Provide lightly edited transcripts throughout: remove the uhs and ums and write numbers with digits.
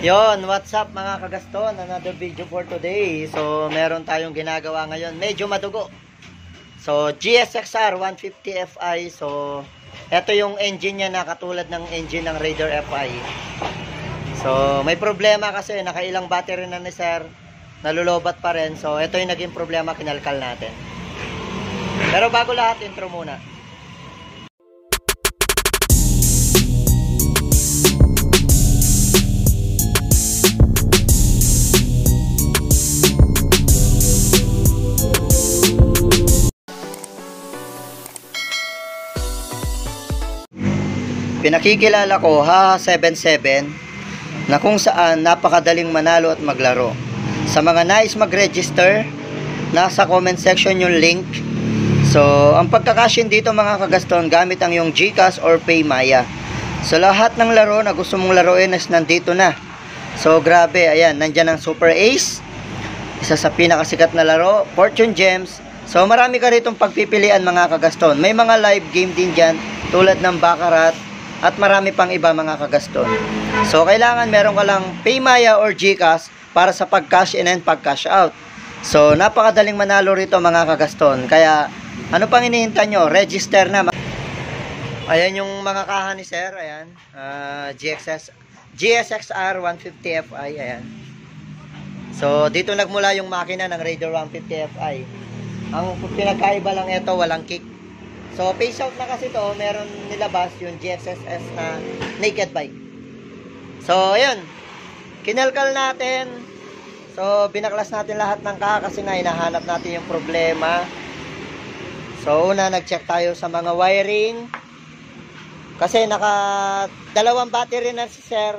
Yon, what's up mga kagaston? Another video for today. So, meron tayong ginagawa ngayon. Medyo madugo. So, GSX-R 150 Fi. So, ito yung engine niya na katulad ng engine ng Raider Fi. So, may problema kasi nakailang battery na ni sir. Nalulobat pa rin. So, ito yung naging problema, kinalkal natin. Pero bago lahat, intro muna. Pinakikilala ko HaHa77 na kung saan napakadaling manalo at maglaro. Sa mga nais mag-register, nasa comment section yung link. So, ang pagkakashin dito mga kagaston, gamit ang yung GCash or PayMaya. So, lahat ng laro na gusto mong laruin is nandito na. So, grabe, ayan, nandyan ang Super Ace, isa sa pinakasikat na laro, Fortune Gems. So, marami ka ritong pagpipilian mga kagaston. May mga live game din dyan, tulad ng Baccarat, at marami pang iba mga kagaston. So, kailangan meron ka lang PayMaya or GCash para sa pag-cash in and pag-cash out. So, napakadaling manalo rito mga kagaston. Kaya, ano pang hinihintay nyo? Register na. Ayan yung mga kaha ni sir. Ayan. GSX-R 150 Fi. Ayan. So, dito nagmula yung makina ng Raider 150 Fi. Ang pinagkaiba lang ito, walang kick. So, face out na kasi to, meron nilabas yung GXSS na naked bike. So, ayun. Kinalkal natin. So, binaklas natin lahat ng kaha kasi nga hinahanap natin yung problema. So, una, nag-check tayo sa mga wiring. Kasi dalawang battery na si sir.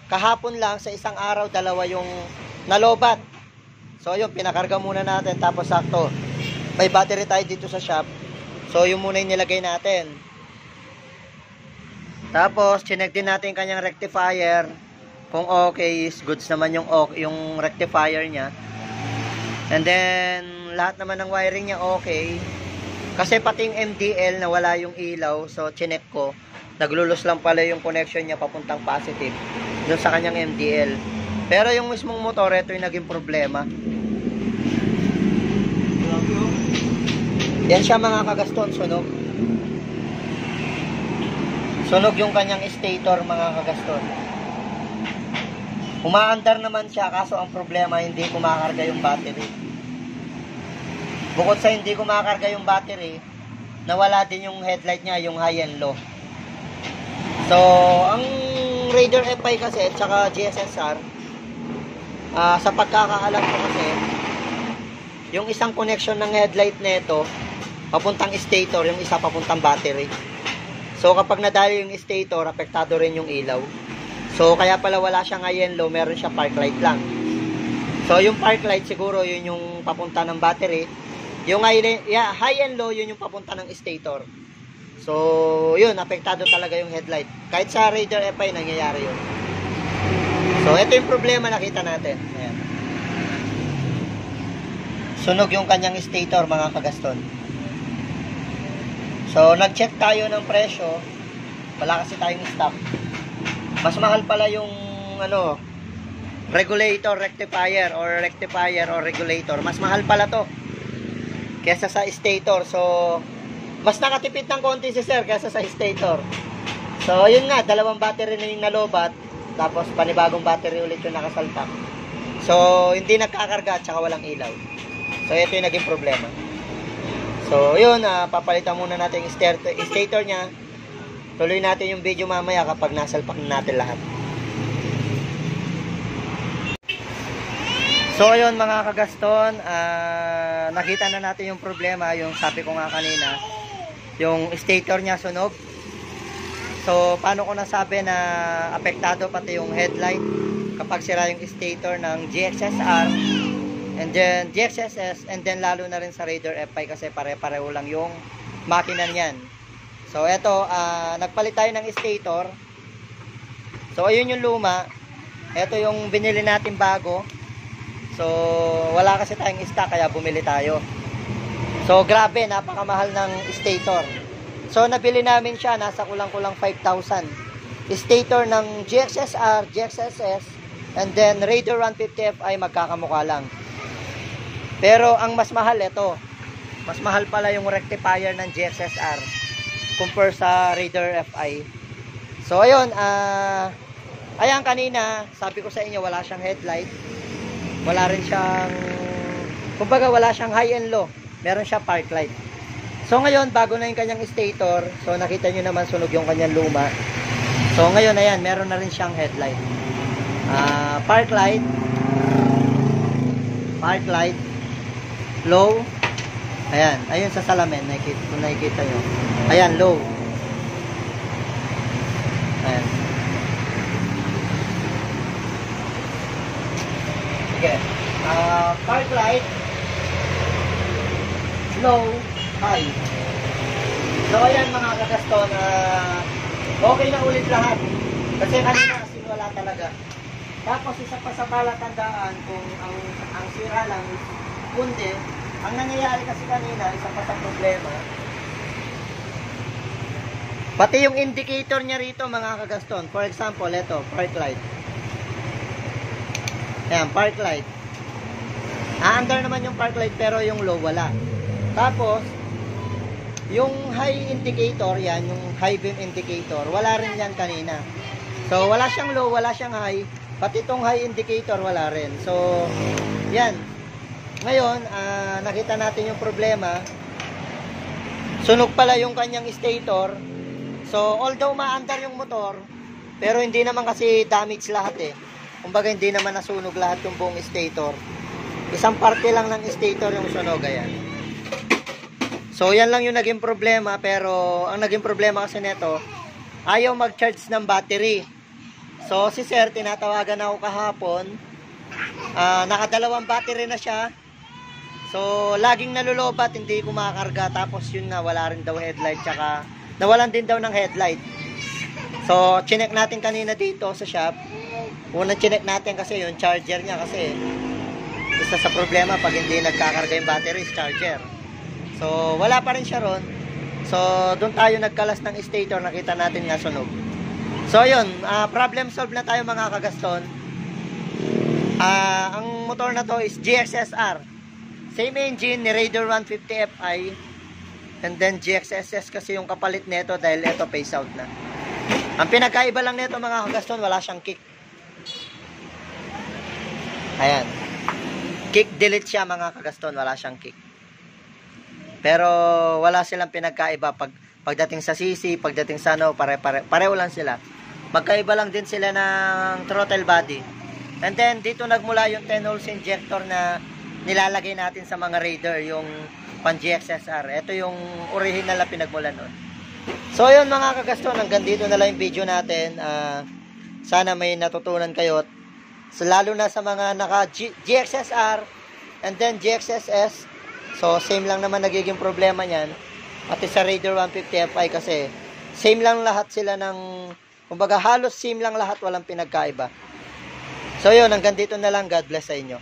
Kahapon lang, sa isang araw, dalawa yung nalobat. So, yun, pinakarga muna natin. Tapos, sakto, may battery tayo dito sa shop. So, yung muna yung nilagay natin. Tapos, chinek din natin kanyang rectifier. Kung okay, is goods naman yung rectifier niya. And then, lahat naman ng wiring niya okay. Kasi pati yung MDL na wala yung ilaw. So, chinek ko. Naglulos lang pala yung connection niya papuntang positive. Doon sa kanyang MDL. Pero yung mismong motor, ito yung naging problema. Yan siya mga kagaston, sunog. Sunog yung kanyang stator mga kagaston. Umaandar naman siya, kaso ang problema hindi kumakarga yung battery. Bukod sa hindi kumakarga yung battery, nawala din yung headlight niya, yung high and low. So, ang Raider Fi kasi at saka GSX-R, sa pagkakaalam ko kasi, yung isang connection ng headlight nito papuntang stator, yung isa papuntang battery. So, kapag nadali yung stator, apektado rin yung ilaw. So, kaya pala wala siyang high and low, meron siya park light lang. So, yung park light, siguro, yun yung papunta ng battery. Yung high and low, yun yung papunta ng stator. So, yun, apektado talaga yung headlight. Kahit sa Raider Fi, nangyayari yun. So, ito yung problema nakita natin. Ayan. Sunog yung kanyang stator, mga kagaston. So, nag-check tayo ng presyo. Wala kasi tayong stock. Mas mahal pala yung regulator, rectifier or regulator. Mas mahal pala to kesa sa stator. So, mas nakatipid ng konti si sir kesa sa stator. So, yun nga, dalawang battery na yung nalobat. Tapos, panibagong battery ulit yung nakasalpak. So, hindi nagkakarga at saka walang ilaw. So, ito yung naging problema. So, yun, papalitan muna natin yung stator niya. Tuloy natin yung video mamaya kapag nasalpak na natin lahat. So, yun mga kagaston, nakita na natin yung problema, yung sabi ko nga kanina, yung stator niya sunog. So, paano ko nasabi na apektado pati yung headlight kapag sira yung stator ng GXSR. And then GXSS, and then lalo na rin sa Raider Fi kasi pare-pareho lang yung makina niyan. So eto, nagpalit tayo ng stator. So ayun yung luma. Eto yung binili natin bago. So wala kasi tayong stock kaya bumili tayo. So grabe, napakamahal ng stator. So nabili namin siya, nasa kulang-kulang 5,000. Stator ng GXSR, GXSS, and then Raider 150 Fi magkakamukha lang. Pero ang mas mahal ito. Mas mahal pala yung rectifier ng GXSR compare sa Raider Fi. So ayun, ayan kanina, sabi ko sa inyo wala siyang headlight. Wala rin siyang, kumbaga wala siyang high and low. Meron siya park light. So ngayon, bago na yung kanyang stator, so nakita nyo naman sunog yung kanyang luma. So ngayon, ayan, meron na rin siyang headlight. Park light, low. Ayan, ayun sa salamin, kung nakikita nyo. Ayan, low. Ayan. Sige. Park light, low, high. So ayan mga kagaston, okay na ulit lahat. Kasi kanina wala talaga. Tapos isa pa sa palatandaan kung ang sira lang is kundi, ang nangyayari kasi kanina, isa pa sa problema, pati yung indicator niya rito mga kagaston. For example, ito, park light. Ayan, park light. Aandar naman yung park light pero yung low wala. Tapos, yung high indicator, yan, yung high beam indicator, wala rin yan kanina. So, wala siyang low, wala siyang high. Pati itong high indicator, wala rin. So, yan. Ngayon, nakita natin yung problema. Sunog pala yung kanyang stator. So, although maandar yung motor, pero hindi naman kasi damage lahat eh. Kumbaga, hindi naman nasunog lahat yung buong stator. Isang parte lang ng stator yung sunog, ayan. So, yan lang yung naging problema. Pero, ang naging problema kasi neto, ayaw mag-charge ng battery. So, si sir, tinatawagan ako kahapon. Nakadalawang battery na siya. So, laging nalulobat, hindi kumakarga. Tapos, yun na, wala rin daw headlight. Tsaka, nawalan din daw ng headlight. So, chinek natin kanina dito sa shop. Unang chinek natin kasi yung charger niya kasi isa sa problema pag hindi nagkakarga yung battery is charger. So, wala pa rin siya ron. So, doon tayo nagkalas ng stator, nakita natin nga sunog. So, yun, problem solved na tayo mga kagaston. Ang motor na to is GXSR. Same engine ni Raider 150 Fi. And then GXSS kasi yung kapalit nito dahil ito phase out na. Ang pinagkaiba lang nito mga kagaston, wala siyang kick. Ayan. Kick delete siya mga kagaston, wala siyang kick. Pero wala silang pinagkaiba pagdating sa CC, pagdating sa ano, pareho lang sila. Magkaiba lang din sila ng throttle body. And then dito nagmula yung 10 holes injector na nilalagay natin sa mga Raider, yung pan GXSR. Ito yung original na pinagmula nun. So yun mga kagaston, hanggang dito na lang yung video natin. Sana may natutunan kayo. So, lalo na sa mga naka GXSR and then GXSS. So same lang naman nagiging problema niyan. Pati sa Raider 150 Fi kasi same lang lahat sila ng, kumbaga halos same lang lahat, walang pinagkaiba. So yun, hanggang dito na lang. God bless sa inyo.